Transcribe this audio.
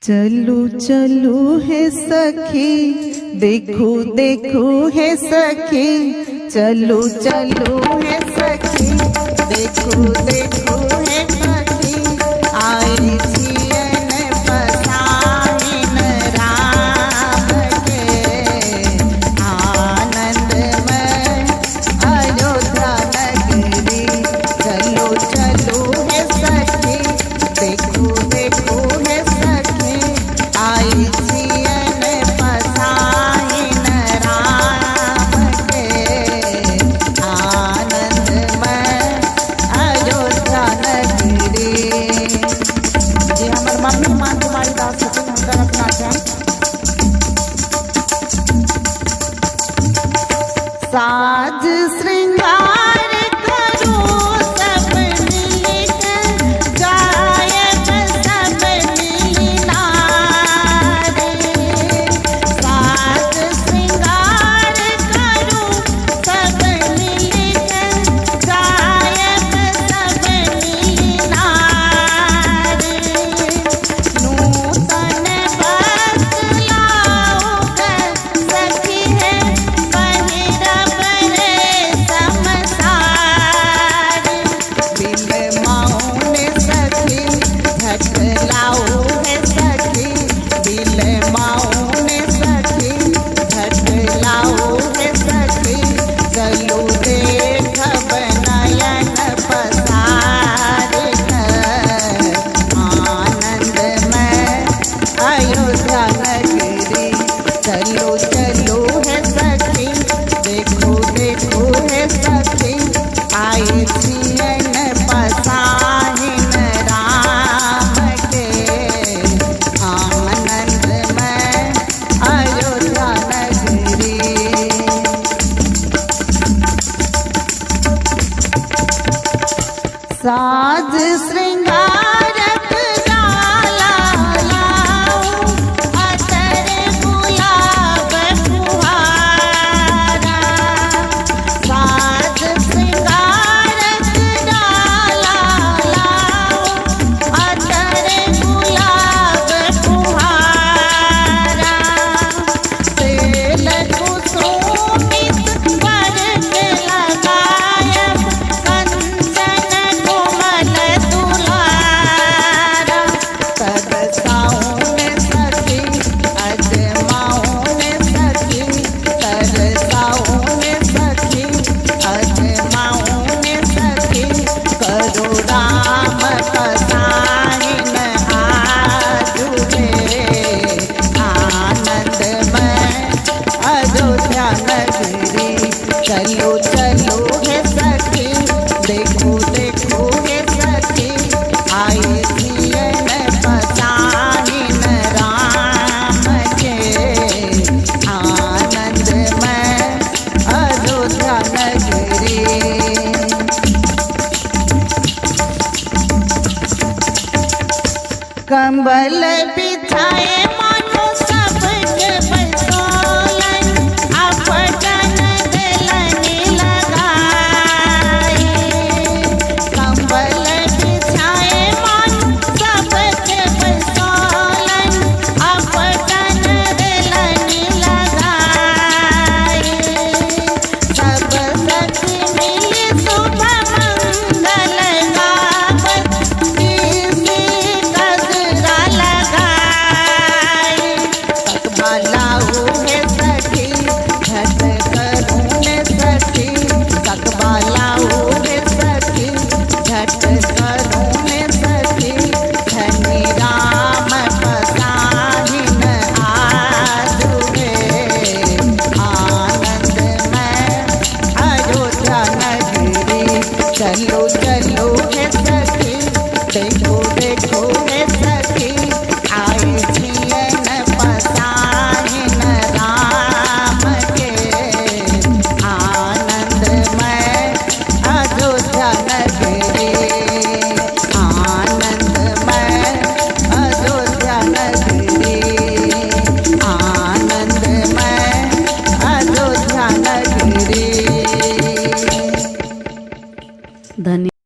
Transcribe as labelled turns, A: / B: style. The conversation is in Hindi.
A: चलू चलू है सखी, देखो देखो है सखी, चलू चलू है सखी, देखो देखो है सखी, आई जियन पसाहिन राम के आनंदमय अयोध्या नगरी। चलो चलो है सखी, देखो देखो है सखी, आई जियन पसाहिन राम के आनंदमय अयोध्या नगरी। जी हमर मम्मी मान कुमारी दास छथिन, हुनकर अपना छनि। साज श्रृंगार करू सब मिलकर, गायक सब मिलनारे। साज श्रृंगार करू सब मिलकर, गायक सब मिलनारे। नूतन वस्त्र लाऊंगा सखी है, पहिरब रे समसार। बिन मौन सखी झट लाऊ है सखी, बिन मौन सखी झट लाऊ है सखी। चलू देखब नयन पसार कर, आनंदमय अयोध्या नगरी। चलो चलो है सखी, देखो देखो है सखी, आई जियन पसाहिन राम के आनंदमय अयोध्या नगरी। साज श्रृंगारक डाला लाऊं, अतर गुलाब फुहारा। साज श्रृंगारक डाला लाऊं, अतर गुलाब फुहारा। तेल कुसुमित वर्क लगायब, कंचन कोमल दुलारा। तरसाऊं सखी अजमाऊं सखी, तरसाऊं सखी अजमाऊं सखी। करो राम पसाहिन आजू रे, आनंदमय अयोध्या नगरी। चलो चलो है सखी, देखो देखो है सखी, आई जियन पसाहिन राम के आनंदमय अयोध्या नगरी। कंबल बिछाए